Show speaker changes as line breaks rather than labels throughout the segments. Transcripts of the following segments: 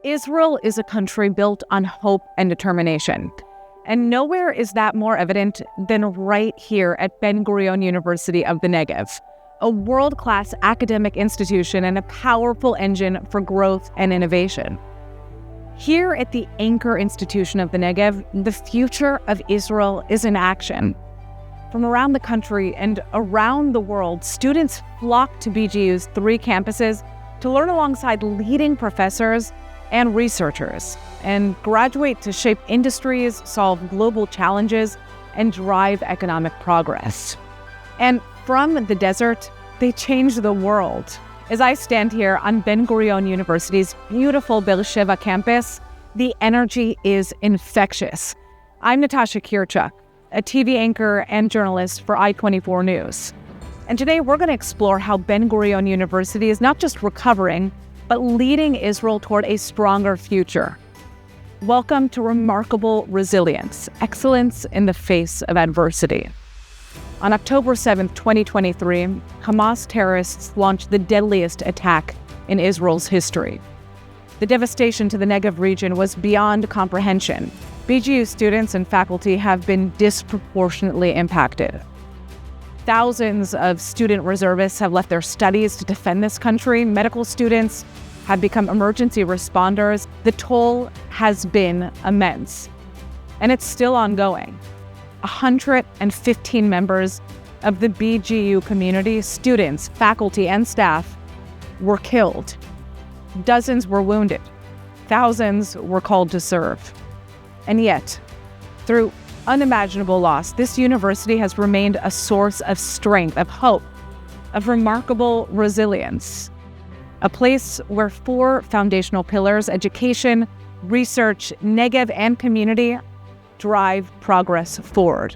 Israel is a country built on hope and determination. And nowhere is that more evident than right here at Ben-Gurion University of the Negev, a world-class academic institution and a powerful engine for growth and innovation. Here at the anchor institution of the Negev, the future of Israel is in action. From around the country and around the world, students flock to BGU's 3 campuses to learn alongside leading professors and researchers, and graduate to shape industries, solve global challenges, and drive economic progress. And from the desert, they change the world. As I stand here on Ben-Gurion University's beautiful Beersheva campus, the energy is infectious. I'm Natasha Kirchuk, a TV anchor and journalist for I-24 News. And today we're going to explore how Ben-Gurion University is not just recovering, but leading Israel toward a stronger future. Welcome to remarkable resilience, excellence in the face of adversity. On October 7, 2023, Hamas terrorists launched the deadliest attack in Israel's history. The devastation to the Negev region was beyond comprehension. BGU students and faculty have been disproportionately impacted. Thousands of student reservists have left their studies to defend this country. Medical students have become emergency responders. The toll has been immense, and it's still ongoing. 115 members of the BGU community, students, faculty, and staff, were killed. Dozens were wounded. Thousands were called to serve. And yet, through unimaginable loss, this university has remained a source of strength, of hope, of remarkable resilience. A place where 4 foundational pillars, education, research, Negev, and community, drive progress forward.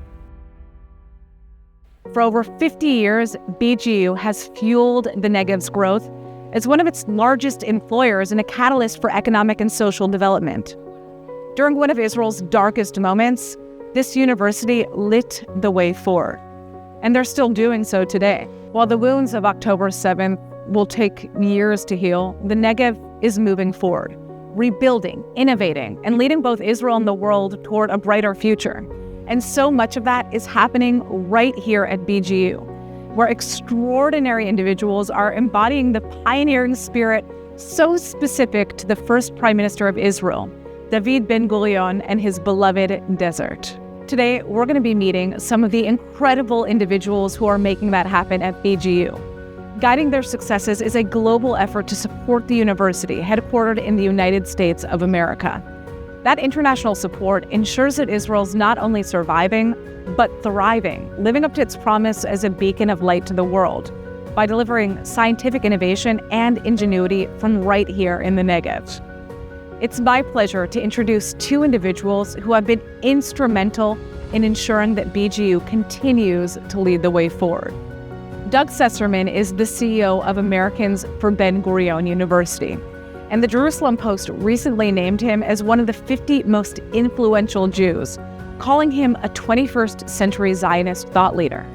For over 50 years, BGU has fueled the Negev's growth as one of its largest employers and a catalyst for economic and social development. During one of Israel's darkest moments, this university lit the way forward, and they're still doing so today. While the wounds of October 7th will take years to heal, the Negev is moving forward, rebuilding, innovating, and leading both Israel and the world toward a brighter future. And so much of that is happening right here at BGU, where extraordinary individuals are embodying the pioneering spirit so specific to the first Prime Minister of Israel, David Ben-Gurion, and his beloved desert. Today, we're going to be meeting some of the incredible individuals who are making that happen at BGU. Guiding their successes is a global effort to support the university, headquartered in the United States of America. That international support ensures that Israel's not only surviving, but thriving, living up to its promise as a beacon of light to the world by delivering scientific innovation and ingenuity from right here in the Negev. It's my pleasure to introduce 2 individuals who have been instrumental in ensuring that BGU continues to lead the way forward. Doug Sesserman is the CEO of Americans for Ben-Gurion University, and the Jerusalem Post recently named him as one of the 50 most influential Jews, calling him a 21st century Zionist thought leader.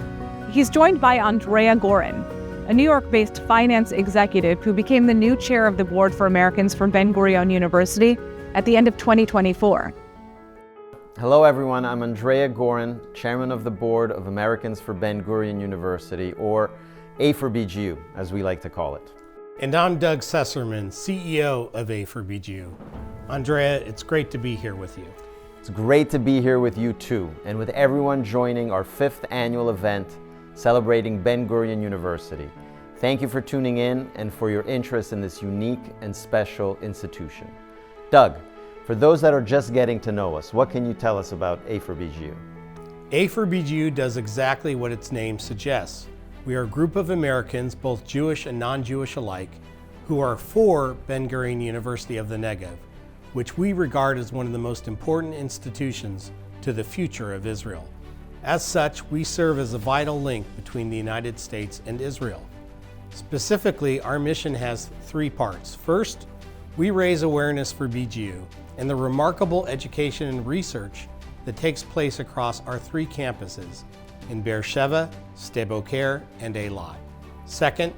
He's joined by Andrea Gorin, a New York-based finance executive who became the new chair of the board for Americans for Ben-Gurion University at the end of 2024.
Hello everyone, I'm Andrea Gorin, chairman of the board of Americans for Ben-Gurion University, or A for BGU, as we like to call it.
And I'm Doug Sesserman, CEO of A for BGU. Andrea, it's great to be here with you.
It's great to be here with you too, and with everyone joining our 5th annual event celebrating Ben-Gurion University. Thank you for tuning in and for your interest in this unique and special institution. Doug, for those that are just getting to know us, what can you tell us about A for BGU?
A for BGU does exactly what its name suggests. We are a group of Americans, both Jewish and non-Jewish alike, who are for Ben-Gurion University of the Negev, which we regard as one of the most important institutions to the future of Israel. As such, we serve as a vital link between the United States and Israel. Specifically, our mission has 3 parts. First, we raise awareness for BGU and the remarkable education and research that takes place across our 3 campuses in Beersheva, Sde Boker, and Eilat. Second,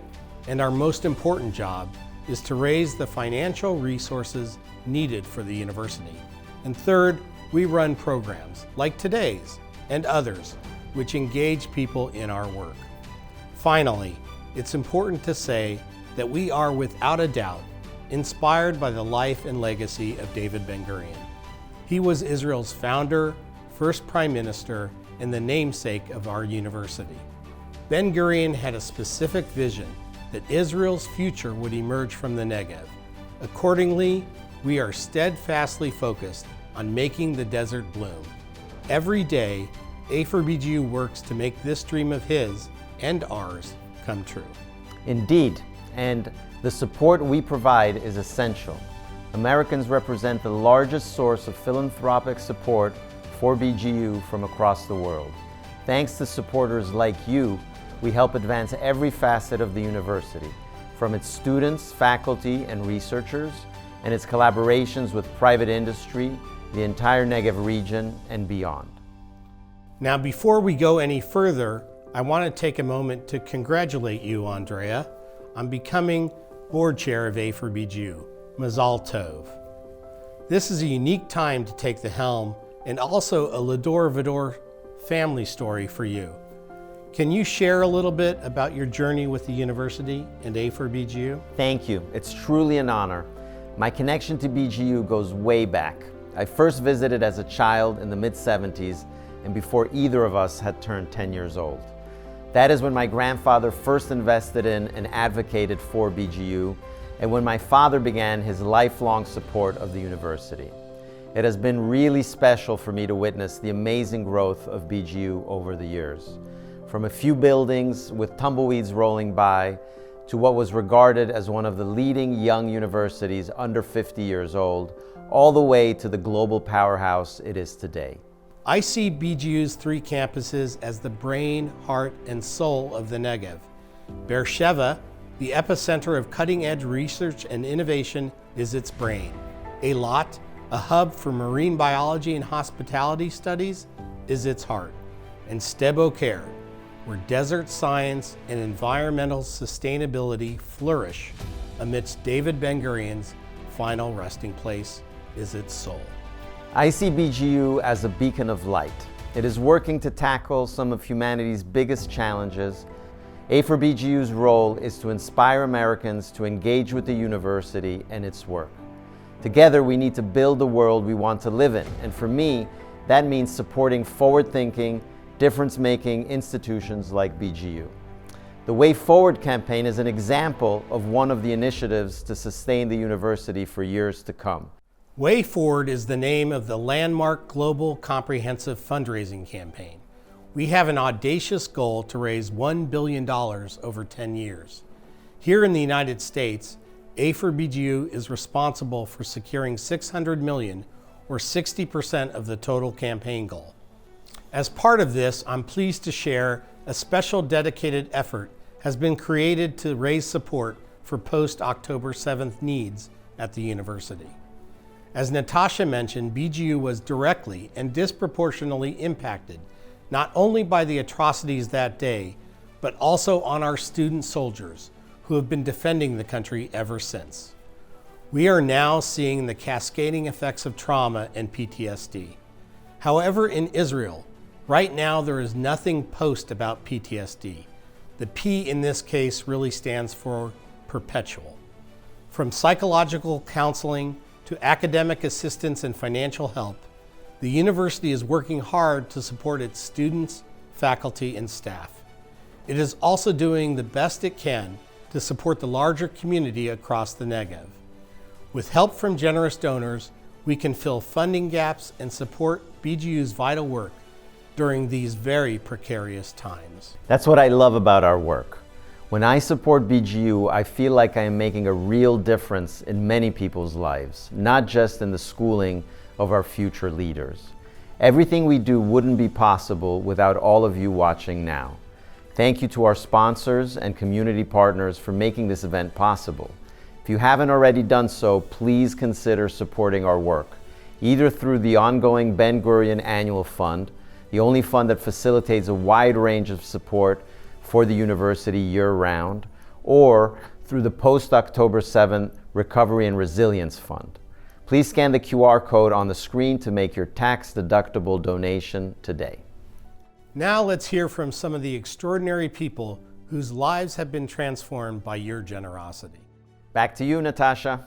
and our most important job, is to raise the financial resources needed for the university. And third, we run programs like today's and others which engage people in our work. Finally, it's important to say that we are without a doubt inspired by the life and legacy of David Ben-Gurion. He was Israel's founder, first prime minister, and the namesake of our university. Ben-Gurion had a specific vision that Israel's future would emerge from the Negev. Accordingly, we are steadfastly focused on making the desert bloom. Every day, A4BGU works to make this dream of his and ours come true.
Indeed, and the support we provide is essential. Americans represent the largest source of philanthropic support for BGU from across the world. Thanks to supporters like you, we help advance every facet of the university, from its students, faculty, and researchers, and its collaborations with private industry, the entire Negev region, and beyond.
Now, before we go any further, I want to take a moment to congratulate you, Andrea, on becoming board chair of A4BGU. Mazal Tov. This is a unique time to take the helm and also a Lador Vador family story for you. Can you share a little bit about your journey with the university and A4BGU?
Thank you. It's truly an honor. My connection to BGU goes way back. I first visited as a child in the mid-70s and before either of us had turned 10 years old. That is when my grandfather first invested in and advocated for BGU, and when my father began his lifelong support of the university. It has been really special for me to witness the amazing growth of BGU over the years. From a few buildings with tumbleweeds rolling by, to what was regarded as one of the leading young universities under 50 years old, all the way to the global powerhouse it is today.
I see BGU's 3 campuses as the brain, heart, and soul of the Negev. Beersheva, the epicenter of cutting-edge research and innovation, is its brain. Eilat, a hub for marine biology and hospitality studies, is its heart. And Sde Boker, where desert science and environmental sustainability flourish amidst David Ben-Gurion's final resting place, is its soul.
I see BGU as a beacon of light. It is working to tackle some of humanity's biggest challenges. A4BGU's role is to inspire Americans to engage with the university and its work. Together, we need to build the world we want to live in, and for me, that means supporting forward-thinking, difference-making institutions like BGU. The Way Forward campaign is an example of one of the initiatives to sustain the university for years to come.
Way Forward is the name of the landmark global comprehensive fundraising campaign. We have an audacious goal to raise $1 billion over 10 years. Here in the United States, A4BGU is responsible for securing $600 million, or 60% of the total campaign goal. As part of this, I'm pleased to share a special dedicated effort has been created to raise support for post-October 7th needs at the university. As Natasha mentioned, BGU was directly and disproportionately impacted not only by the atrocities that day, but also on our student soldiers who have been defending the country ever since. We are now seeing the cascading effects of trauma and PTSD. However, in Israel, right now there is nothing post about PTSD. The P in this case really stands for perpetual. From psychological counseling to academic assistance and financial help, the university is working hard to support its students, faculty, and staff. It is also doing the best it can to support the larger community across the Negev. With help from generous donors, we can fill funding gaps and support BGU's vital work during these very precarious times.
That's what I love about our work. When I support BGU, I feel like I am making a real difference in many people's lives, not just in the schooling of our future leaders. Everything we do wouldn't be possible without all of you watching now. Thank you to our sponsors and community partners for making this event possible. If you haven't already done so, please consider supporting our work, either through the ongoing Ben-Gurion Annual Fund, the only fund that facilitates a wide range of support for the university year-round, or through the post-October 7th Recovery and Resilience Fund. Please scan the QR code on the screen to make your tax-deductible donation today.
Now let's hear from some of the extraordinary people whose lives have been transformed by your generosity.
Back to you, Natasha.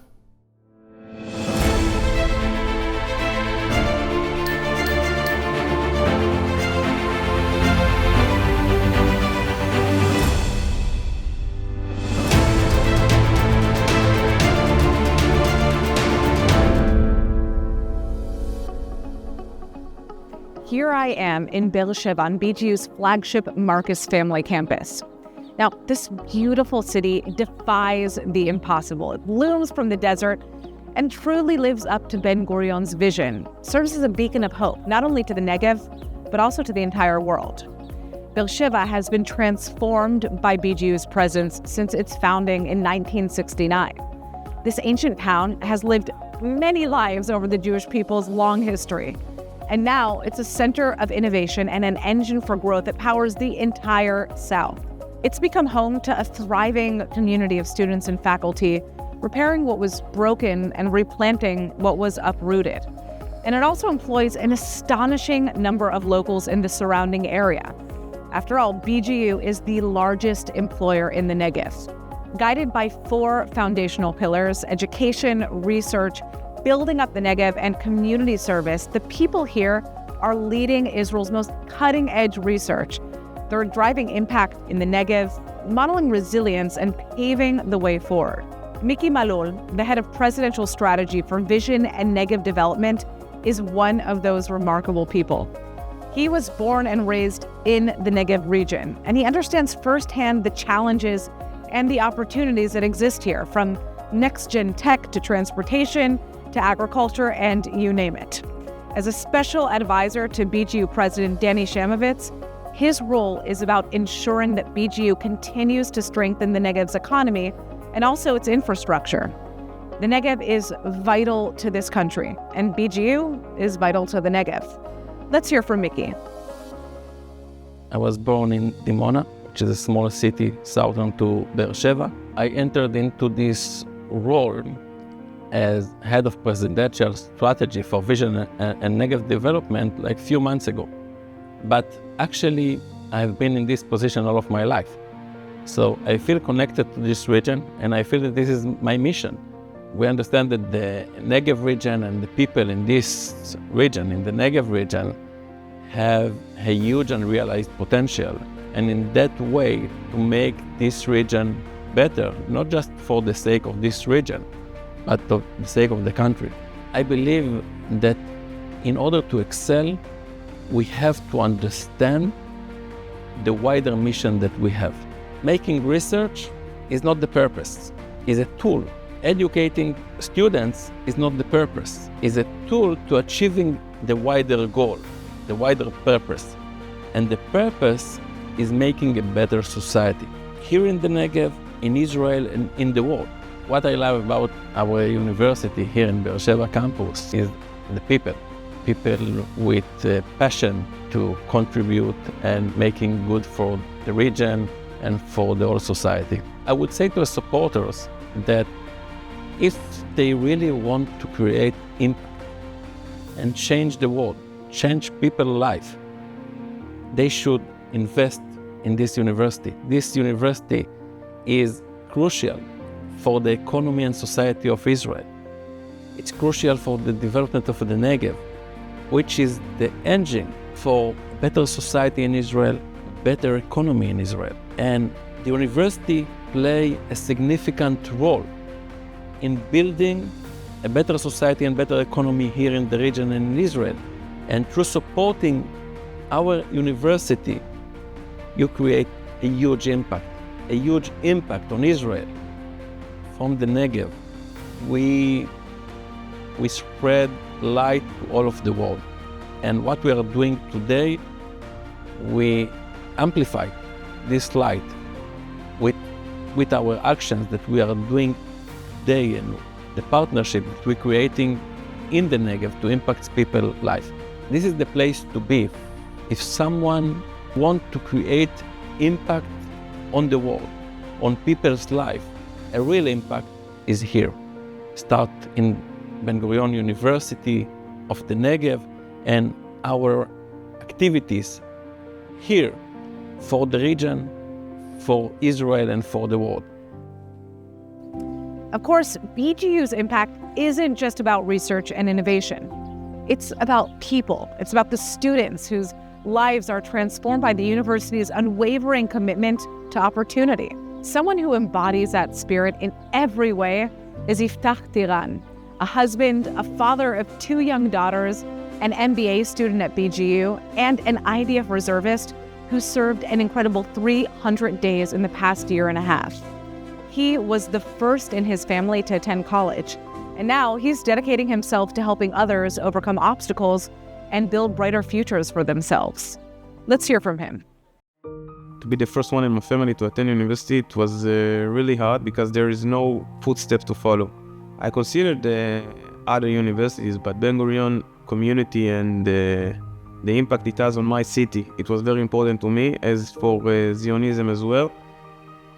Here I am in Beersheba on BGU's flagship Marcus Family Campus. Now, this beautiful city defies the impossible. It looms from the desert and truly lives up to Ben-Gurion's vision, serves as a beacon of hope, not only to the Negev, but also to the entire world. Beersheba has been transformed by BGU's presence since its founding in 1969. This ancient town has lived many lives over the Jewish people's long history. And now it's a center of innovation and an engine for growth that powers the entire South. It's become home to a thriving community of students and faculty, repairing what was broken and replanting what was uprooted. And it also employs an astonishing number of locals in the surrounding area. After all, BGU is the largest employer in the Negev. Guided by 4 foundational pillars: education, research, building up the Negev, and community service, the people here are leading Israel's most cutting-edge research. They're driving impact in the Negev, modeling resilience, and paving the way forward. Miki Malul, the head of presidential strategy for vision and Negev development, is one of those remarkable people. He was born and raised in the Negev region, and he understands firsthand the challenges and the opportunities that exist here, from next-gen tech to transportation to agriculture, and you name it. As a special advisor to BGU President Danny Shamovitz, his role is about ensuring that BGU continues to strengthen the Negev's economy and also its infrastructure. The Negev is vital to this country, and BGU is vital to the Negev. Let's hear from Miki.
I was born in Dimona, which is a small city southern to Beersheba. I entered into this role as head of presidential strategy for vision and Negev development like a few months ago. But actually, I've been in this position all of my life. So I feel connected to this region, and I feel that this is my mission. We understand that the Negev region and the people in this region, in the Negev region, have a huge unrealized potential. And in that way, to make this region better, not just for the sake of this region, but for the sake of the country. I believe that in order to excel, we have to understand the wider mission that we have. Making research is not the purpose, it's a tool. Educating students is not the purpose, it's a tool to achieving the wider goal, the wider purpose. And the purpose is making a better society, here in the Negev, in Israel, and in the world. What I love about our university here in Beersheba campus is the people with passion to contribute and making good for the region and for the whole society. I would say to the supporters that if they really want to create impact and change the world, change people's life, they should invest in this university. This university is crucial for the economy and society of Israel. It's crucial for the development of the Negev, which is the engine for better society in Israel, better economy in Israel. And the university play a significant role in building a better society and better economy here in the region and in Israel. And through supporting our university, you create a huge impact on Israel. From the Negev, we spread light to all of the world. And what we are doing today, we amplify this light with our actions that we are doing today and the partnership that we're creating in the Negev to impact people's life. This is the place to be. If someone wants to create impact on the world, on people's life, a real impact is here. Start in Ben-Gurion University of the Negev, and our activities here for the region, for Israel, and for the world.
Of course, BGU's impact isn't just about research and innovation. It's about people. It's about the students whose lives are transformed by the university's unwavering commitment to opportunity. Someone who embodies that spirit in every way is Yiftach Tiran, a husband, a father of 2 young daughters, an MBA student at BGU, and an IDF reservist who served an incredible 300 days in the past year and a half. He was the first in his family to attend college, and now he's dedicating himself to helping others overcome obstacles and build brighter futures for themselves. Let's hear from him.
To be the first one in my family to attend university, it was really hard because there is no footsteps to follow. I considered other universities, but Ben-Gurion community and the impact it has on my city, it was very important to me, as for Zionism as well.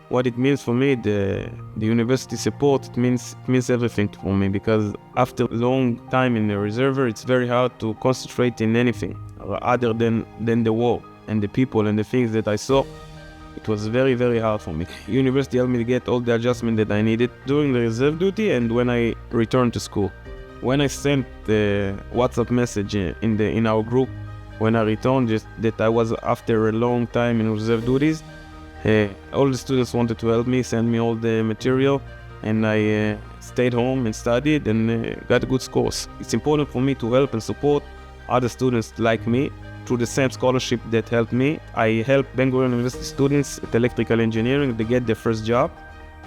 What it means for me, the university support, it means everything for me, because after a long time in the reservoir, it's very hard to concentrate in anything other than the war and the people and the things that I saw. It was very, very hard for me. University helped me to get all the adjustment that I needed during the reserve duty and when I returned to school. When I sent the WhatsApp message in our group, when I returned, just that I was after a long time in reserve duties, all the students wanted to help me, send me all the material, and I stayed home and studied and got good scores. It's important for me to help and support other students like me through the same scholarship that helped me. I helped Ben-Gurion University students at electrical engineering to get their first job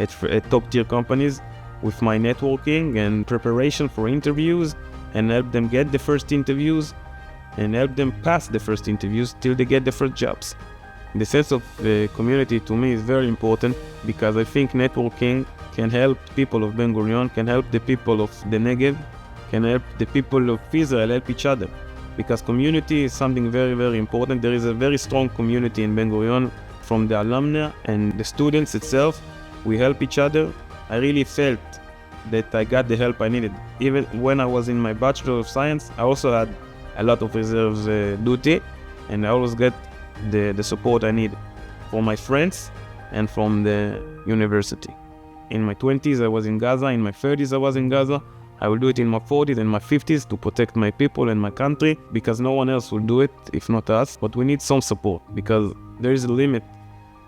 at top-tier companies with my networking and preparation for interviews, and help them get the first interviews and help them pass the first interviews till they get the first jobs. The sense of community to me is very important, because I think networking can help people of Ben-Gurion, can help the people of the Negev, can help the people of Israel help each other. Because community is something very, very important. There is a very strong community in Ben-Gurion from the alumni and the students itself. We help each other. I really felt that I got the help I needed. Even when I was in my Bachelor of Science, I also had a lot of reserves duty, and I always get the support I need from my friends and from the university. In my 20s, I was in Gaza. In my 30s, I was in Gaza. I will do it in my 40s and my 50s to protect my people and my country, because no one else will do it if not us. But we need some support, because there is a limit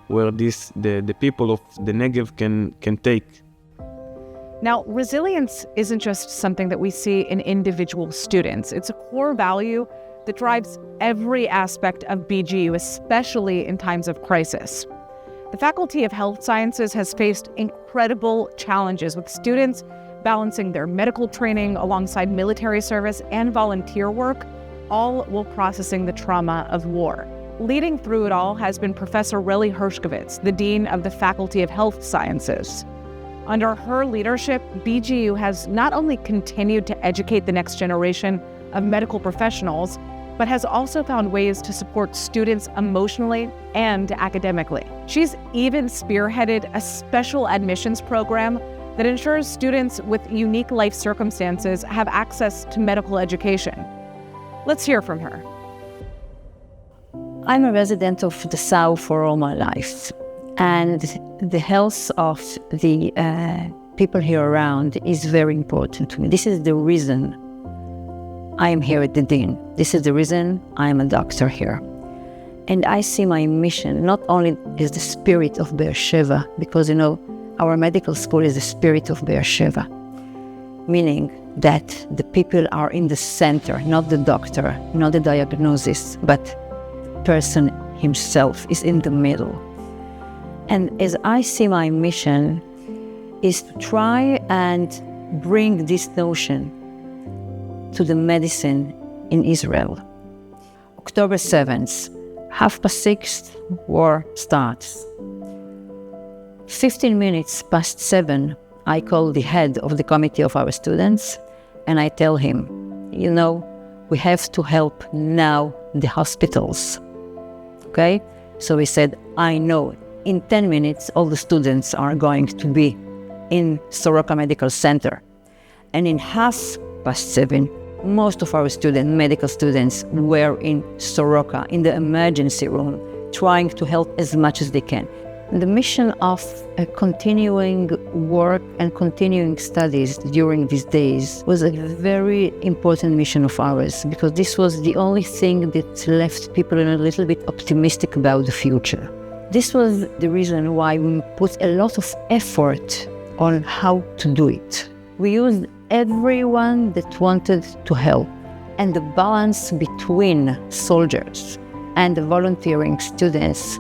where the people of the Negev can take.
Now, resilience isn't just something that we see in individual students. It's a core value that drives every aspect of BGU, especially in times of crisis. The Faculty of Health Sciences has faced incredible challenges with students balancing their medical training alongside military service and volunteer work, all while processing the trauma of war. Leading through it all has been Professor Relly Hershkovitz, the Dean of the Faculty of Health Sciences. Under her leadership, BGU has not only continued to educate the next generation of medical professionals, but has also found ways to support students emotionally and academically. She's even spearheaded a special admissions program that ensures students with unique life circumstances have access to medical education. Let's hear from her.
I'm a resident of the South for all my life, and the health of the people here around is very important to me. This is the reason I am here at the Dean. This is the reason I am a doctor here. And I see my mission not only as the spirit of Beersheba, because our medical school is the spirit of Beersheba, meaning that the people are in the center, not the doctor, not the diagnosis, but the person himself is in the middle. And as I see my mission is to try and bring this notion to the medicine in Israel. October 7th, 6:30, war starts. 15 minutes past 7, I call the head of the committee of our students, and I tell him, we have to help now the hospitals. So he said, I know, in 10 minutes, all the students are going to be in Soroka Medical Center. And in 7:30, most of our medical students were in Soroka, in the emergency room, trying to help as much as they can. The mission of continuing work and continuing studies during these days was a very important mission of ours, because this was the only thing that left people a little bit optimistic about the future. This was the reason why we put a lot of effort on how to do it. We used everyone that wanted to help, and the balance between soldiers and the volunteering students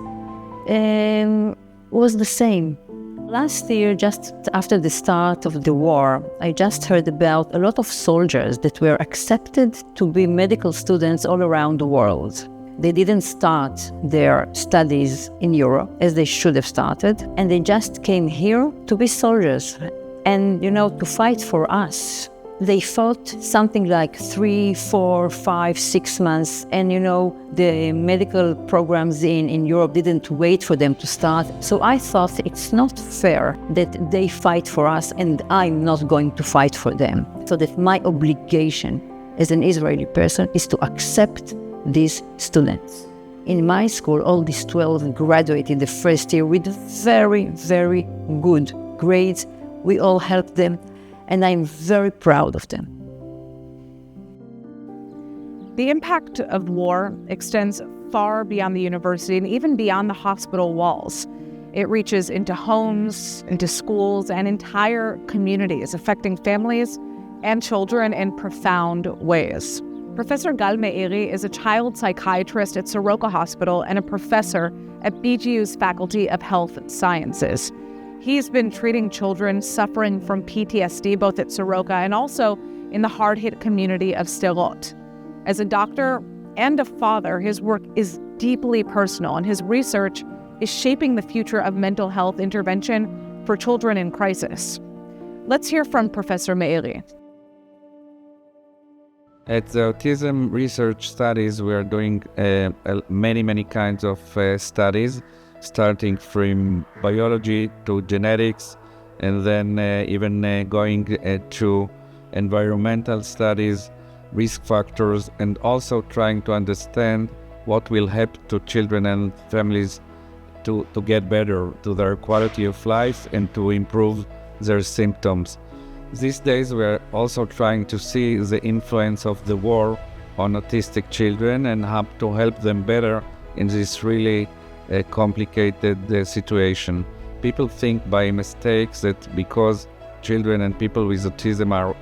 was the same. Last year, just after the start of the war, I just heard about a lot of soldiers that were accepted to be medical students all around the world. They didn't start their studies in Europe as they should have started, and they just came here to be soldiers and, to fight for us. They fought something like 3, 4, 5, 6 months, and the medical programs in Europe didn't wait for them to start. So I thought it's not fair that they fight for us and I'm not going to fight for them. So that my obligation as an Israeli person is to accept these students. In my school, all these 12 graduated the first year with very, very good grades. We all helped them, and I'm very proud of them.
The impact of war extends far beyond the university and even beyond the hospital walls. It reaches into homes, into schools, and entire communities, affecting families and children in profound ways. Professor Gal Meiri is a child psychiatrist at Soroka Hospital and a professor at BGU's Faculty of Health Sciences. He's been treating children suffering from PTSD both at Soroka and also in the hard-hit community of Sderot. As a doctor and a father, his work is deeply personal, and his research is shaping the future of mental health intervention for children in crisis. Let's hear from Professor Meiri.
At the Autism Research Studies, we are doing many kinds of studies, starting from biology to genetics, and then even going to environmental studies, risk factors, and also trying to understand what will help to children and families to get better to their quality of life and to improve their symptoms. These days we are also trying to see the influence of the war on autistic children and how to help them better in this really complicated situation. People think by mistakes that because children and people with autism are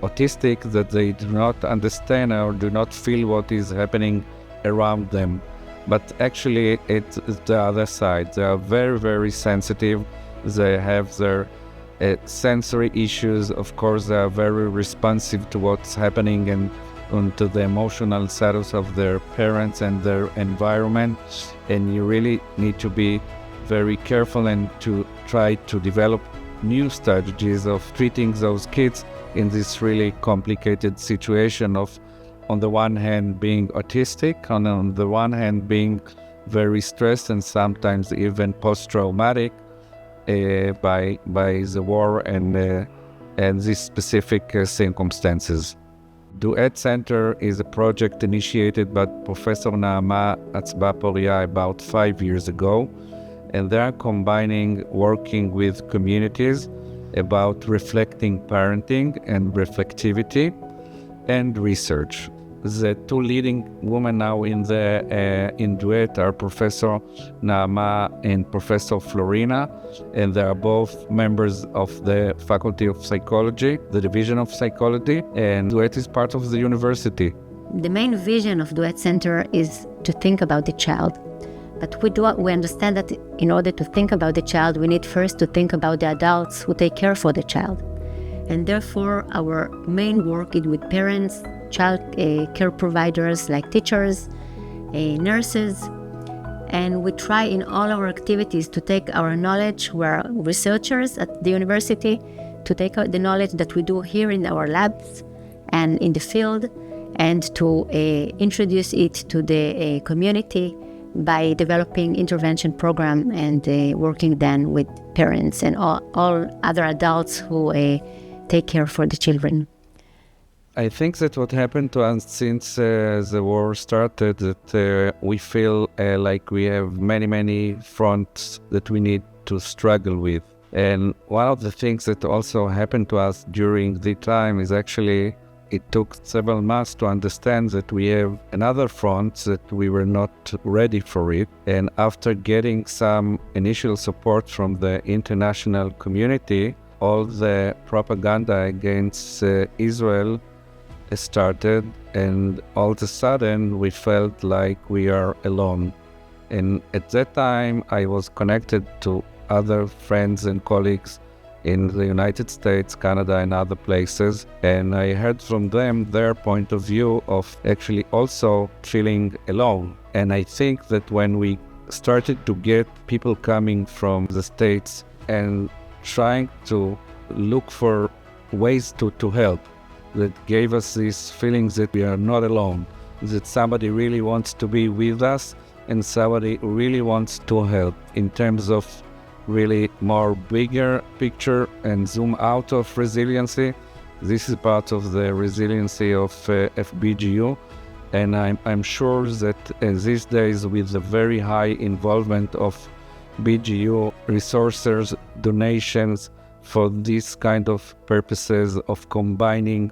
autistic, that they do not understand or do not feel what is happening around them. But actually it's the other side. They are very, very sensitive. They have their sensory issues. Of course, they are very responsive to what's happening and to the emotional status of their parents and their environment. And you really need to be very careful and to try to develop new strategies of treating those kids in this really complicated situation of, on the one hand, being autistic, and on the one hand, being very stressed and sometimes even post-traumatic by the war and these specific circumstances. Duet Center is a project initiated by Professor Naama Atzba-Poria about 5 years ago, and they are combining working with communities about reflecting parenting and reflectivity and research. The two leading women now in Duet are Professor Naama and Professor Florina, and they are both members of the Faculty of Psychology, the Division of Psychology, and Duet is part of the university.
The main vision of Duet Center is to think about the child. But we understand that in order to think about the child, we need first to think about the adults who take care for the child. And therefore, our main work is with parents, child care providers like teachers, nurses, and we try in all our activities to take our knowledge. We're researchers at the university, to take the knowledge that we do here in our labs and in the field, and to introduce it to the community by developing intervention program and working then with parents and all other adults who take care for the children.
I think that what happened to us since the war started, that we feel like we have many fronts that we need to struggle with. And one of the things that also happened to us during the time is actually it took several months to understand that we have another front that we were not ready for it. And after getting some initial support from the international community, all the propaganda against Israel started, and all of a sudden we felt like we are alone. And at that time I was connected to other friends and colleagues in the United States, Canada and other places, and I heard from them their point of view of actually also feeling alone. And I think that when we started to get people coming from the States and trying to look for ways to help, that gave us these feelings that we are not alone, that somebody really wants to be with us and somebody really wants to help in terms of really more bigger picture and zoom out of resiliency. This is part of the resiliency of FBGU, and I'm sure that these days with the very high involvement of BGU resources, donations for these kind of purposes of combining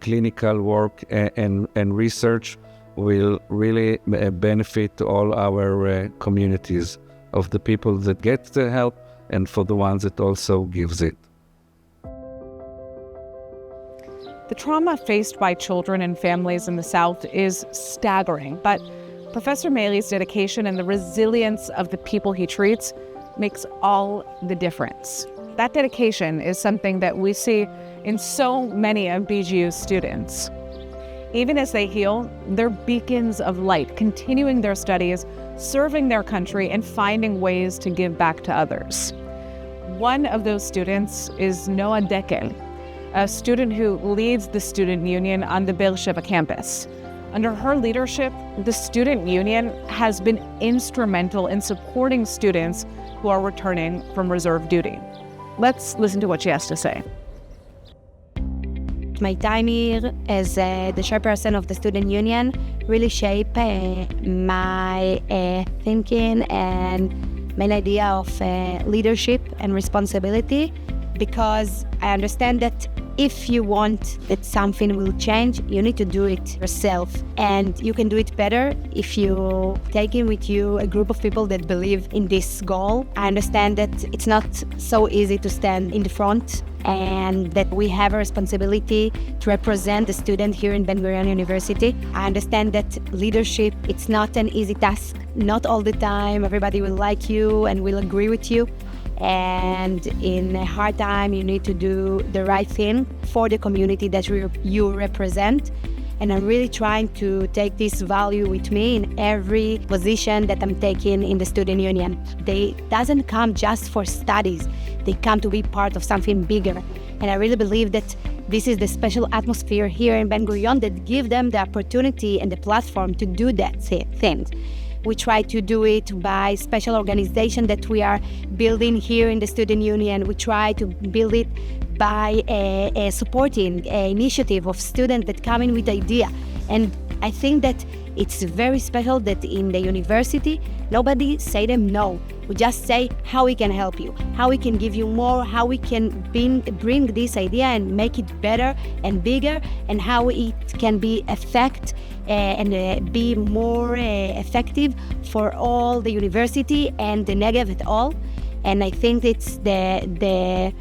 clinical work and research will really benefit all our communities of the people that get the help and for the ones that also gives it.
The trauma faced by children and families in the South is staggering, but Professor Meili's dedication and the resilience of the people he treats makes all the difference. That dedication is something that we see in so many of BGU's students. Even as they heal, they're beacons of light, continuing their studies, serving their country, and finding ways to give back to others. One of those students is Noah Dekel, a student who leads the student union on the Beersheba campus. Under her leadership, the student union has been instrumental in supporting students who are returning from reserve duty. Let's listen to what she has to say.
My time here as the chairperson of the student union really shaped my thinking and my idea of leadership and responsibility, because I understand that if you want that something will change, you need to do it yourself. And you can do it better if you take in with you a group of people that believe in this goal. I understand that it's not so easy to stand in the front, and that we have a responsibility to represent the student here in Ben-Gurion University. I understand that leadership, it's not an easy task. Not all the time everybody will like you and will agree with you. And in a hard time, you need to do the right thing for the community that you represent. And I'm really trying to take this value with me in every position that I'm taking in the student union. They doesn't come just for studies. They come to be part of something bigger. And I really believe that this is the special atmosphere here in Ben-Gurion that give them the opportunity and the platform to do that thing. We try to do it by special organization that we are building here in the student union. We try to build it by supporting an initiative of students that come in with idea. And I think that it's very special that in the university, nobody say them no. We just say how we can help you, how we can give you more, how we can bring this idea and make it better and bigger, and how it can be be more effective for all the university and the Negev at all. And I think it's the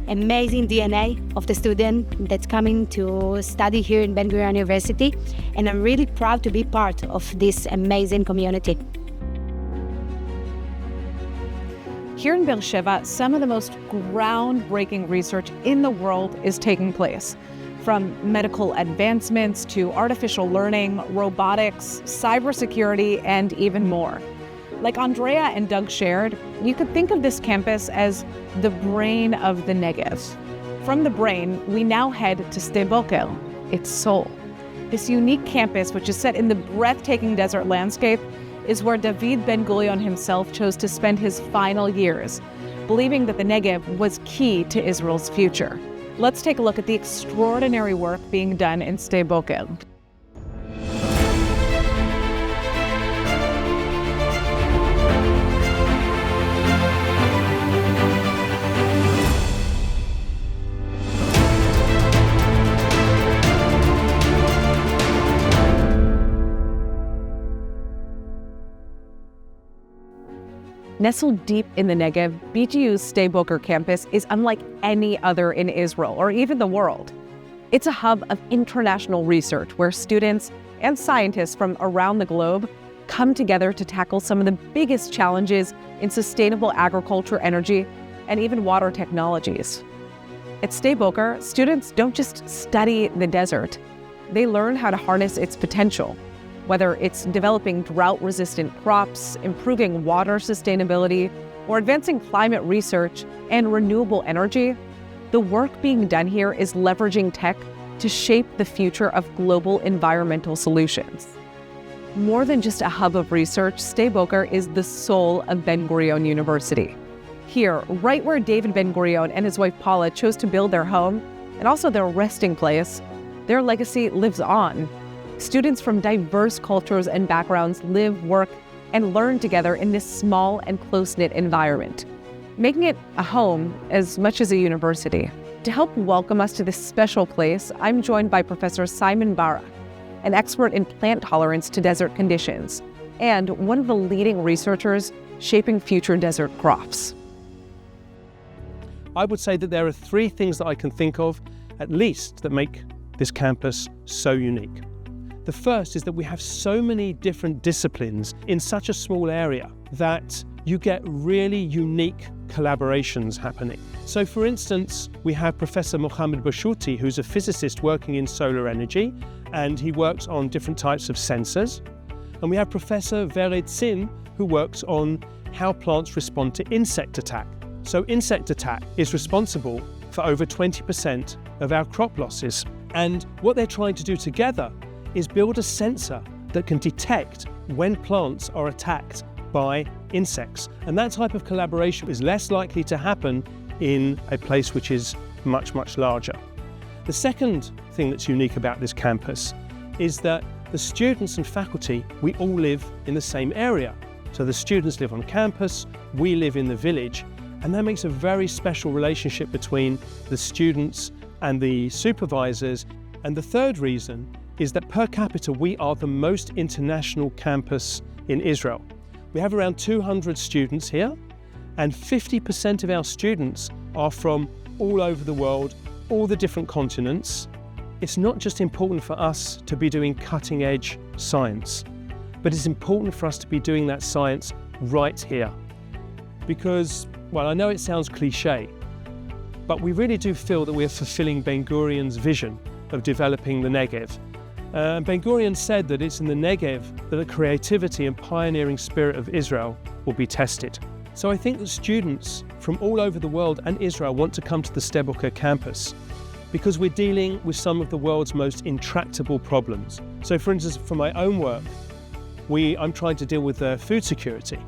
amazing DNA of the student that's coming to study here in Ben-Gurion University. And I'm really proud to be part of this amazing community.
Here in Beersheba, some of the most groundbreaking research in the world is taking place. From medical advancements to artificial learning, robotics, cybersecurity, and even more. Like Andrea and Doug shared, you could think of this campus as the brain of the Negev. From the brain, we now head to Sde Boker, its soul. This unique campus, which is set in the breathtaking desert landscape, is where David Ben-Gurion himself chose to spend his final years, believing that the Negev was key to Israel's future. Let's take a look at the extraordinary work being done in Sde Boker. Nestled deep in the Negev, BGU's Sde Boker campus is unlike any other in Israel or even the world. It's a hub of international research where students and scientists from around the globe come together to tackle some of the biggest challenges in sustainable agriculture, energy, and even water technologies. At Sde Boker, students don't just study the desert, they learn how to harness its potential. Whether it's developing drought-resistant crops, improving water sustainability, or advancing climate research and renewable energy, the work being done here is leveraging tech to shape the future of global environmental solutions. More than just a hub of research, Sde Boker is the soul of Ben-Gurion University. Here, right where David Ben-Gurion and his wife Paula chose to build their home, and also their resting place, their legacy lives on. Students from diverse cultures and backgrounds live, work, and learn together in this small and close-knit environment, making it a home as much as a university. To help welcome us to this special place, I'm joined by Professor Simon Bara, an expert in plant tolerance to desert conditions, and one of the leading researchers shaping future desert crops.
I would say that there are three things that I can think of, at least, that make this campus so unique. The first is that we have so many different disciplines in such a small area that you get really unique collaborations happening. So for instance, we have Professor Mohammed Bashouti, who's a physicist working in solar energy, and he works on different types of sensors. And we have Professor Vered Sin, who works on how plants respond to insect attack. So insect attack is responsible for over 20% of our crop losses. And what they're trying to do together is build a sensor that can detect when plants are attacked by insects. And that type of collaboration is less likely to happen in a place which is much, much larger. The second thing that's unique about this campus is that the students and faculty, we all live in the same area. So the students live on campus, we live in the village, and that makes a very special relationship between the students and the supervisors. And the third reason is that per capita, we are the most international campus in Israel. We have around 200 students here, and 50% of our students are from all over the world, all the different continents. It's not just important for us to be doing cutting-edge science, but it's important for us to be doing that science right here. Because, well, I know it sounds cliche, but we really do feel that we're fulfilling Ben-Gurion's vision of developing the Negev. Ben-Gurion said that it's in the Negev that the creativity and pioneering spirit of Israel will be tested. So I think that students from all over the world and Israel want to come to the Sde Boker campus because we're dealing with some of the world's most intractable problems. So for instance, for my own work, I'm trying to deal with food security.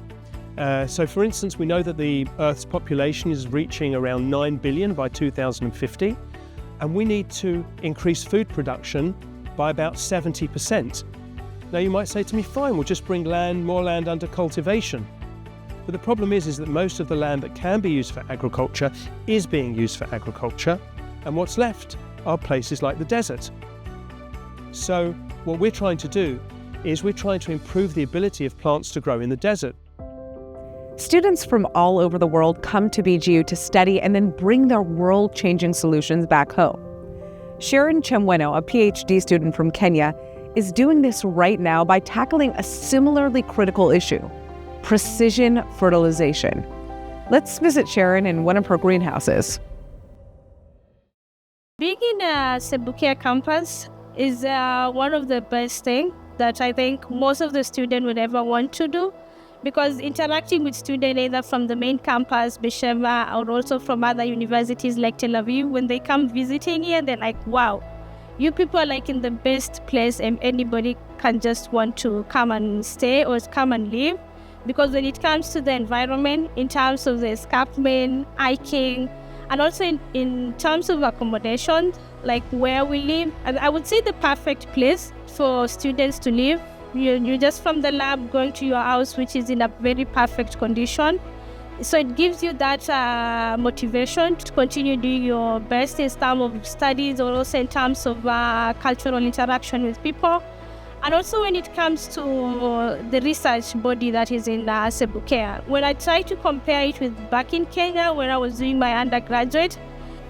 So for instance, we know that the Earth's population is reaching around 9 billion by 2050, and we need to increase food production by about 70%. Now you might say to me, fine, we'll just bring more land under cultivation. But the problem is that most of the land that can be used for agriculture is being used for agriculture, and what's left are places like the desert. So what we're trying to do is we're trying to improve the ability of plants to grow in the desert.
Students from all over the world come to BGU to study and then bring their world-changing solutions back home. Sharon Chemweno, a PhD student from Kenya, is doing this right now by tackling a similarly critical issue: precision fertilization. Let's visit Sharon in one of her greenhouses.
Being in a Sde Boker campus is one of the best things that I think most of the students would ever want to do, because interacting with students either from the main campus, Beersheba, or also from other universities like Tel Aviv, when they come visiting here, they're like, wow, you people are like in the best place anybody can just want to come and stay or come and live. Because when it comes to the environment, in terms of the escarpment, hiking, and also in terms of accommodation, like where we live, and I would say the perfect place for students to live. You're just from the lab going to your house, which is in a very perfect condition. So it gives you that motivation to continue doing your best in terms of studies, or also in terms of cultural interaction with people. And also when it comes to the research body that is in Sebukea, when I try to compare it with back in Kenya when I was doing my undergraduate,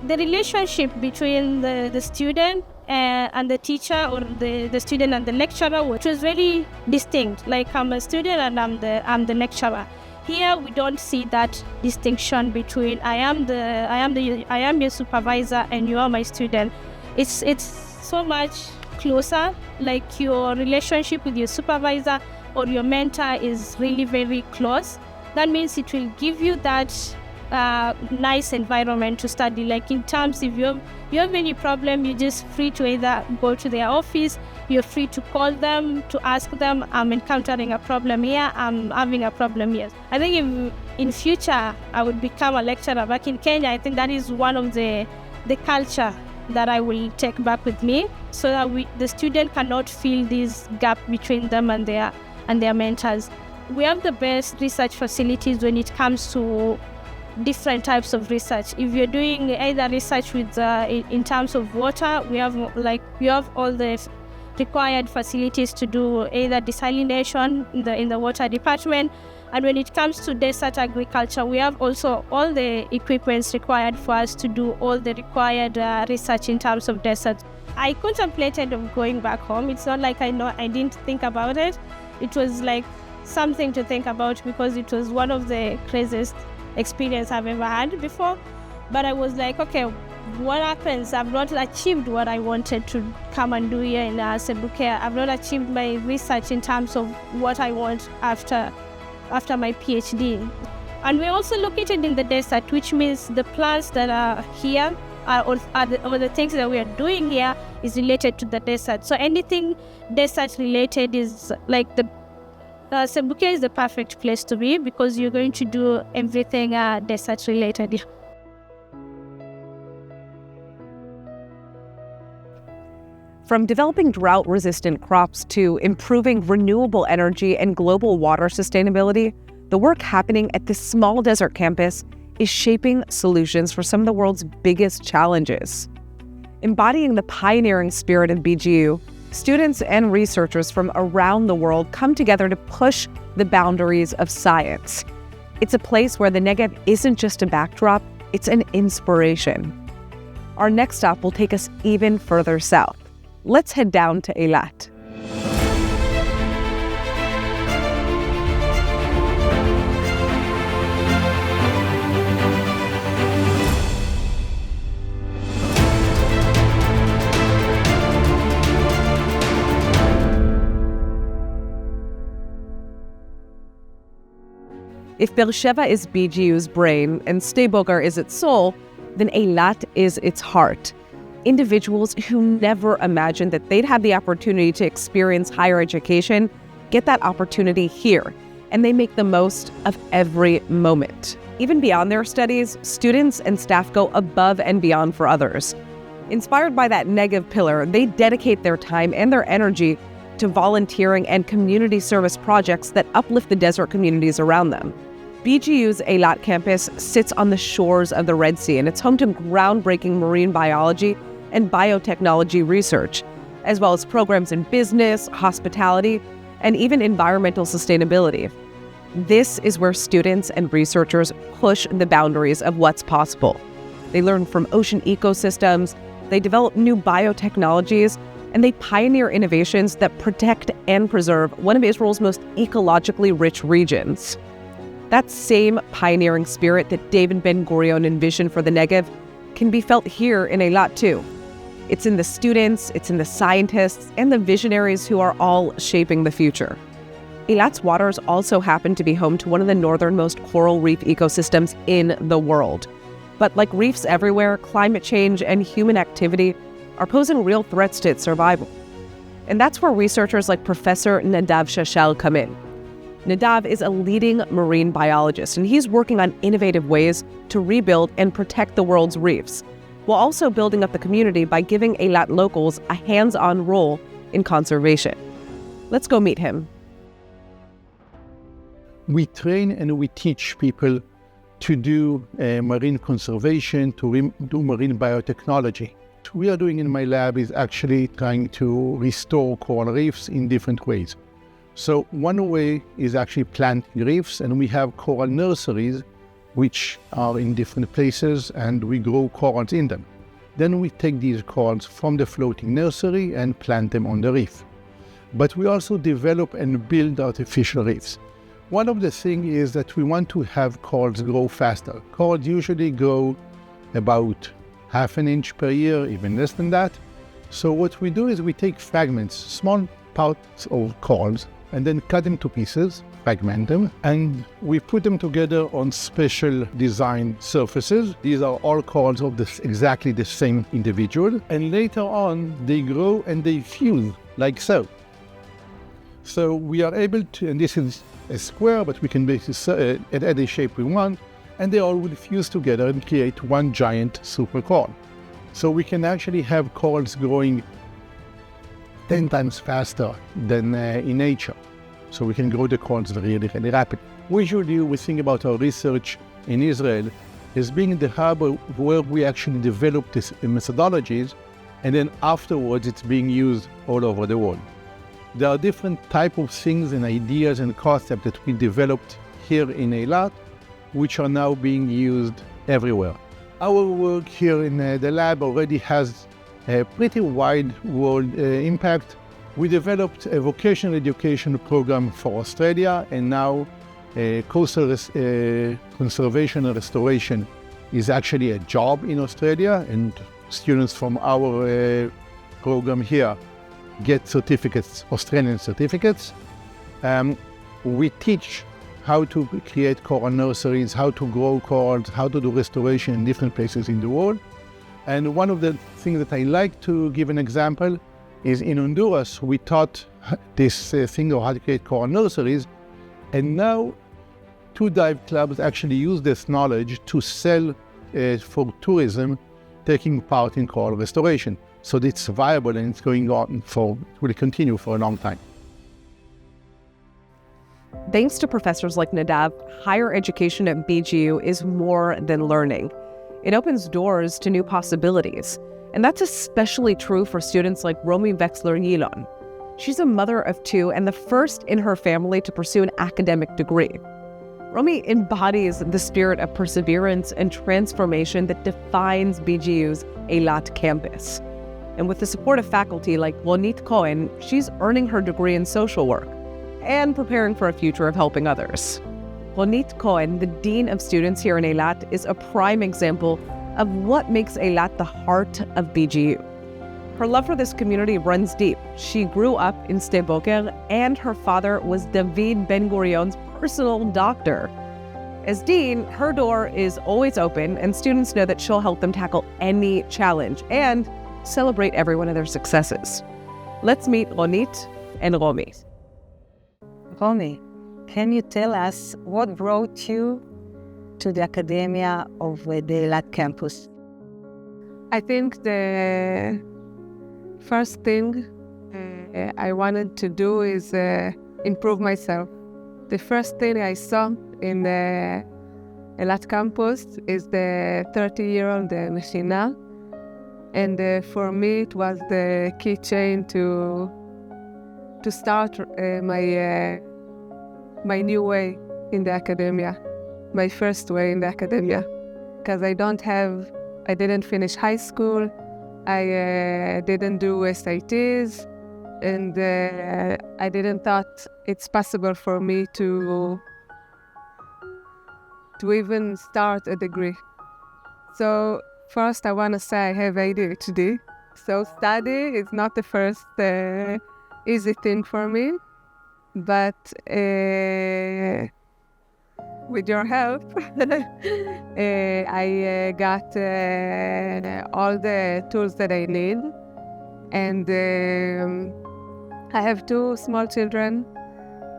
the relationship between the student and the teacher, or the student and the lecturer, which was very distinct. Like, I'm a student and I'm the lecturer. Here we don't see that distinction between I am your supervisor and you are my student. It's so much closer. Like, your relationship with your supervisor or your mentor is really very close. That means it will give you that nice environment to study. Like, in terms, if you have any problem, you're just free to either go to their office, you're free to call them, to ask them, I'm encountering a problem here, I'm having a problem here. I think if in future I would become a lecturer back in Kenya, I think that is one of the culture that I will take back with me, so that the student cannot feel this gap between them and their mentors. We have the best research facilities when it comes to different types of research. If you're doing either research with in terms of water, we have all the required facilities to do either desalination in the water department. And when it comes to desert agriculture, we have also all the equipments required for us to do all the required research in terms of desert. I contemplated of going back home. It's not like I didn't think about it. It was like something to think about, because it was one of the craziest experience I've ever had before. But I was like, okay, what happens? I've not achieved what I wanted to come and do here in Sebukea. I've not achieved my research in terms of what I want after my PhD. And we're also located in the desert, which means the plants that are here or the things that we are doing here is related to the desert. So anything desert related is like the Sebukea is the perfect place to be, because you're going to do everything desert related.
From developing drought-resistant crops to improving renewable energy and global water sustainability, the work happening at this small desert campus is shaping solutions for some of the world's biggest challenges. Embodying the pioneering spirit of BGU, students and researchers from around the world come together to push the boundaries of science. It's a place where the Negev isn't just a backdrop, it's an inspiration. Our next stop will take us even further south. Let's head down to Eilat. If Beersheba is BGU's brain and Sde Boker is its soul, then Eilat is its heart. Individuals who never imagined that they'd have the opportunity to experience higher education get that opportunity here, and they make the most of every moment. Even beyond their studies, students and staff go above and beyond for others. Inspired by that Negev pillar, they dedicate their time and their energy to volunteering and community service projects that uplift the desert communities around them. BGU's Eilat campus sits on the shores of the Red Sea, and it's home to groundbreaking marine biology and biotechnology research, as well as programs in business, hospitality, and even environmental sustainability. This is where students and researchers push the boundaries of what's possible. They learn from ocean ecosystems, they develop new biotechnologies, and they pioneer innovations that protect and preserve one of Israel's most ecologically rich regions. That same pioneering spirit that David Ben-Gurion envisioned for the Negev can be felt here in Eilat too. It's in the students, it's in the scientists, and the visionaries who are all shaping the future. Eilat's waters also happen to be home to one of the northernmost coral reef ecosystems in the world. But like reefs everywhere, climate change and human activity are posing real threats to its survival. And that's where researchers like Professor Negev Shashel come in. Negev is a leading marine biologist, and he's working on innovative ways to rebuild and protect the world's reefs, while also building up the community by giving Eilat locals a hands-on role in conservation. Let's go meet him.
We train and we teach people to do marine conservation, to do marine biotechnology. What we are doing in my lab is actually trying to restore coral reefs in different ways. So one way is actually planting reefs, and we have coral nurseries which are in different places, and we grow corals in them. Then we take these corals from the floating nursery and plant them on the reef. But we also develop and build artificial reefs. One of the things is that we want to have corals grow faster. Corals usually grow about half an inch per year, even less than that. So what we do is we take fragments, small parts of corals, and then cut them to pieces, fragment them, and we put them together on special design surfaces. These are all corals of exactly the same individual, and later on they grow and they fuse like so. So we are able to, and this is a square, but we can make it at any shape we want, and they all will fuse together and create one giant super coral. So we can actually have corals growing 10 times faster than in nature. So we can grow the corals really, really rapidly. Usually we think about our research in Israel as being the hub where we actually develop these methodologies, and then afterwards it's being used all over the world. There are different types of things and ideas and concepts that we developed here in Eilat, which are now being used everywhere. Our work here in the lab already has a pretty wide world impact. We developed a vocational education program for Australia, and now coastal conservation and restoration is actually a job in Australia, and students from our program here get certificates, Australian certificates. We teach how to create coral nurseries, how to grow corals, how to do restoration in different places in the world. And one of the things that I like to give an example is in Honduras, we taught this thing of how to create coral nurseries, and now 2 dive clubs actually use this knowledge to sell for tourism, taking part in coral restoration. So it's viable, and it's going on it will continue for a long time.
Thanks to professors like Negev, higher education at BGU is more than learning. It opens doors to new possibilities. And that's especially true for students like Romy Wexler-Yilon. She's a mother of 2 and the first in her family to pursue an academic degree. Romy embodies the spirit of perseverance and transformation that defines BGU's Eilat campus. And with the support of faculty like Ronit Cohen, she's earning her degree in social work and preparing for a future of helping others. Ronit Cohen, the Dean of Students here in Eilat, is a prime example of what makes Eilat the heart of BGU. Her love for this community runs deep. She grew up in Sde Boker, and her father was David Ben-Gurion's personal doctor. As dean, her door is always open, and students know that she'll help them tackle any challenge and celebrate every one of their successes. Let's meet Ronit and Romy.
Romy, can you tell us what brought you to the academia of the Eilat campus?
I think the first thing I wanted to do is improve myself. The first thing I saw in the Eilat campus is the 30-year-old Mechina, and for me it was the key chain to start my new way in the academia, my first way in the academia, because I didn't finish high school, I didn't do SATs, and I didn't thought it's possible for me to even start a degree. So first I want to say I have ADHD, so study is not the first easy thing for me, but with your help, I got all the tools that I need, and I have two small children,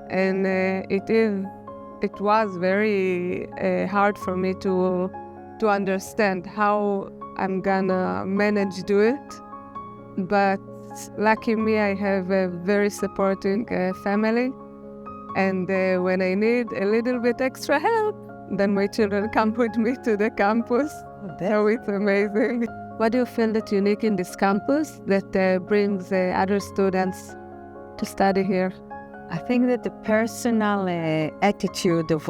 and it was very hard for me to understand how I'm gonna manage do it. But lucky me, I have a very supporting family, and when I need a little bit extra help, then my children come with me to the campus. So it's amazing. What do you feel that unique in this campus that brings other students to study here?
I think that the personal attitude of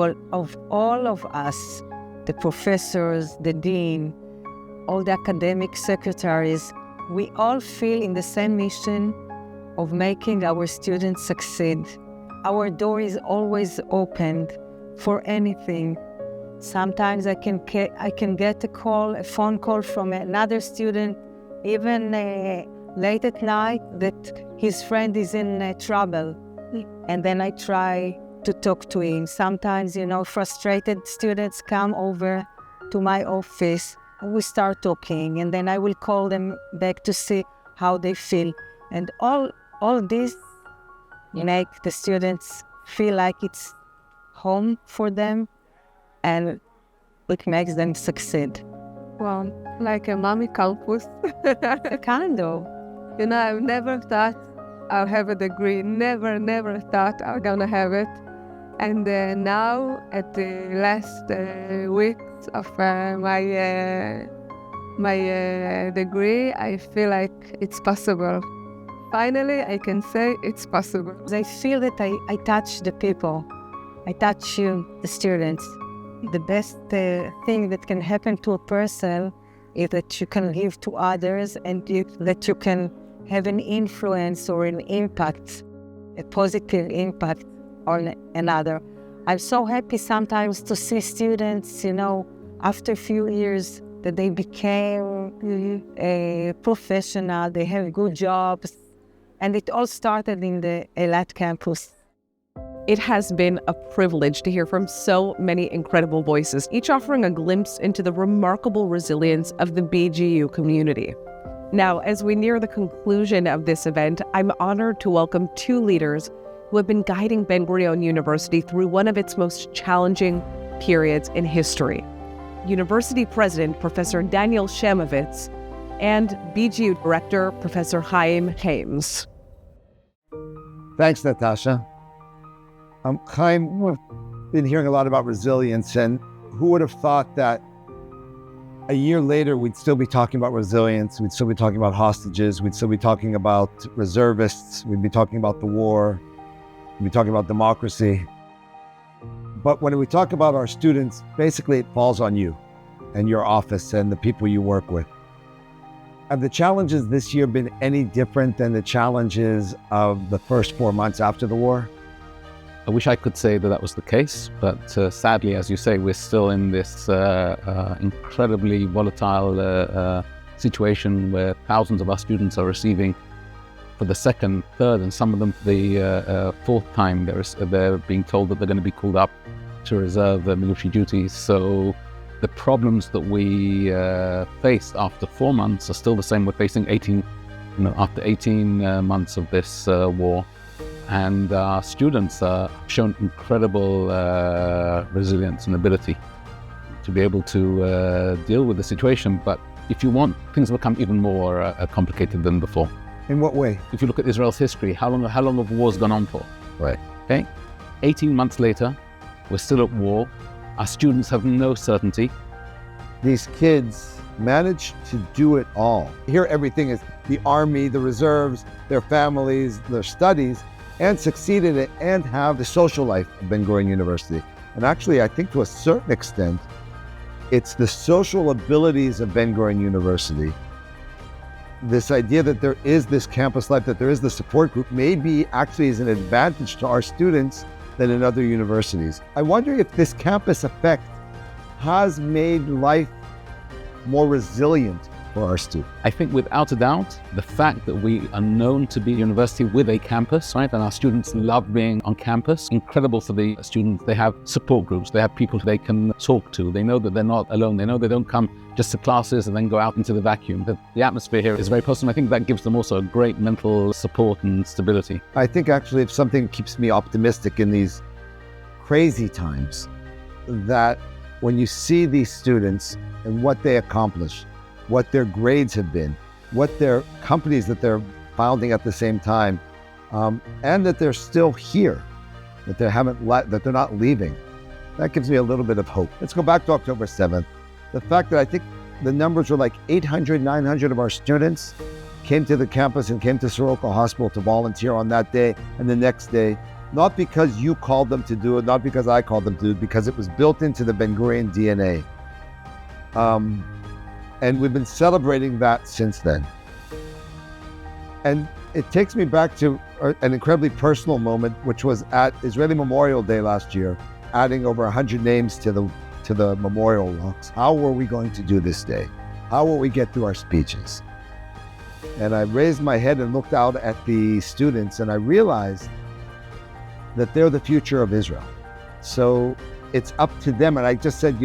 all of us, the professors, the dean, all the academic secretaries, we all feel in the same mission of making our students succeed. Our door is always opened for anything. Sometimes I can get a phone call from another student, even late at night, that his friend is in trouble. And then I try to talk to him. Sometimes, frustrated students come over to my office. We start talking, and then I will call them back to see how they feel. And all this make the students feel like it's home for them, and it makes them succeed.
Well, like a mommy campus.
Kind of.
I've never thought I'll have a degree. Never thought I'm gonna have it. And now, at the last weeks of my degree, I feel like it's possible. Finally, I can say it's possible.
I feel that I touch the people. I touch you, the students. The best thing that can happen to a person is that you can give to others, and that you can have an influence or an impact, a positive impact on another. I'm so happy sometimes to see students, after a few years, that they became a professional, they have good jobs, and it all started in the Eilat campus.
It has been a privilege to hear from so many incredible voices, each offering a glimpse into the remarkable resilience of the BGU community. Now, as we near the conclusion of this event, I'm honored to welcome two leaders who have been guiding Ben-Gurion University through one of its most challenging periods in history. University President, Professor Daniel Shemovitz, and BGU Director, Professor Chaim Hames.
Thanks, Natasha. Chaim, we've been hearing a lot about resilience, and who would have thought that a year later we'd still be talking about resilience, we'd still be talking about hostages, we'd still be talking about reservists, we'd be talking about the war, we'd be talking about democracy. But when we talk about our students, basically it falls on you and your office and the people you work with. Have the challenges this year been any different than the challenges of the first 4 months after the war?
I wish I could say that was the case, but sadly, as you say, we're still in this incredibly volatile situation where thousands of our students are receiving for the second, third, and some of them the fourth time they're being told that they're going to be called up to reserve military duties. So the problems that we faced after 4 months are still the same we're facing after 18 months of this war. And our students have shown incredible resilience and ability to be able to deal with the situation. But if you want, things will become even more complicated than before.
In what way?
If you look at Israel's history, how long have wars gone on for? Right. Okay. 18 months later, we're still at war. Our students have no certainty.
These kids managed to do it all. Here everything is the army, the reserves, their families, their studies, and succeeded it and have the social life of Ben-Gurion University. And actually, I think to a certain extent, it's the social abilities of Ben-Gurion University. This idea that there is this campus life, that there is the support group, maybe actually is an advantage to our students than in other universities. I wonder if this campus effect has made life more resilient for our students?
I think without a doubt, the fact that we are known to be a university with a campus, right? And our students love being on campus. Incredible for the students. They have support groups. They have people they can talk to. They know that they're not alone. They know they don't come just to classes and then go out into the vacuum. The atmosphere here is very positive. I think that gives them also a great mental support and stability.
I think actually if something keeps me optimistic in these crazy times, that when you see these students and what they accomplish, what their grades have been, what their companies that they're founding at the same time, and that they're still here, that they're not leaving, that gives me a little bit of hope. Let's go back to October 7th. The fact that I think the numbers were like 800, 900 of our students came to the campus and came to Soroka Hospital to volunteer on that day and the next day, not because you called them to do it, not because I called them to do it, because it was built into the Ben-Gurion DNA. And we've been celebrating that since then. And it takes me back to an incredibly personal moment, which was at Israeli Memorial Day last year, adding over 100 names to the memorial walks. How were we going to do this day? How will we get through our speeches? And I raised my head and looked out at the students, and I realized that they're the future of Israel. So it's up to them. And I just said,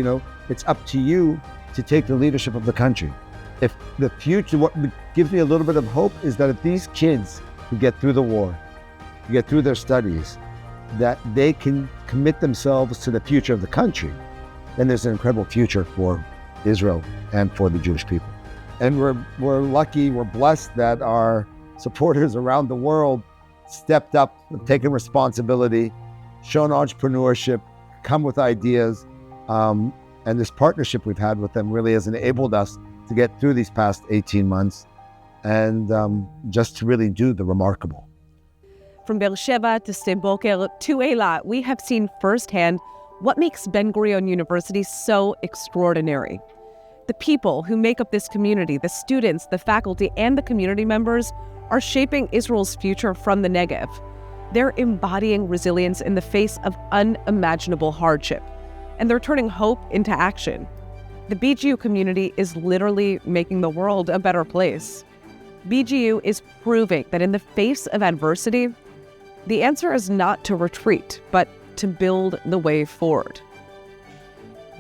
it's up to you to take the leadership of the country. If the future, what gives me a little bit of hope is that if these kids who get through the war, who get through their studies, that they can commit themselves to the future of the country, then there's an incredible future for Israel and for the Jewish people. And we're lucky, we're blessed that our supporters around the world stepped up, taken responsibility, shown entrepreneurship, come with ideas, and this partnership we've had with them really has enabled us to get through these past 18 months and just to really do the remarkable.
From Beersheba to Sde Boker to Eilat, we have seen firsthand what makes Ben-Gurion University so extraordinary. The people who make up this community, the students, the faculty, and the community members are shaping Israel's future from the Negev. They're embodying resilience in the face of unimaginable hardship, and they're turning hope into action. The BGU community is literally making the world a better place. BGU is proving that in the face of adversity, the answer is not to retreat, but to build the way forward.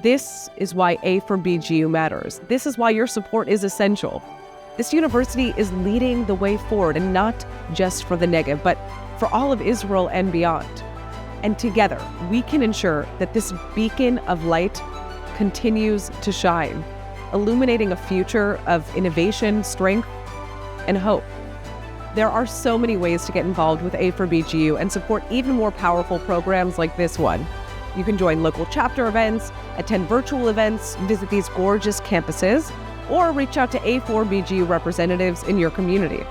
This is why A for BGU matters. This is why your support is essential. This university is leading the way forward, and not just for the Negev, but for all of Israel and beyond. And together, we can ensure that this beacon of light continues to shine, illuminating a future of innovation, strength, and hope. There are so many ways to get involved with A for BGU and support even more powerful programs like this one. You can join local chapter events, attend virtual events, visit these gorgeous campuses, or reach out to A4BGU representatives in your community.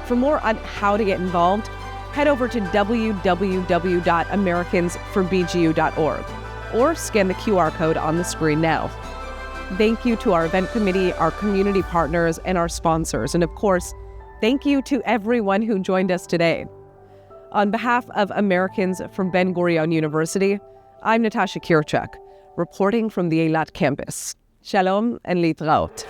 For more on how to get involved, head over to www.americansforbgu.org or scan the QR code on the screen now. Thank you to our event committee, our community partners, and our sponsors. And of course, thank you to everyone who joined us today. On behalf of Americans from Ben-Gurion University, I'm Natasha Kirchuk, reporting from the Eilat campus. Shalom and litraot.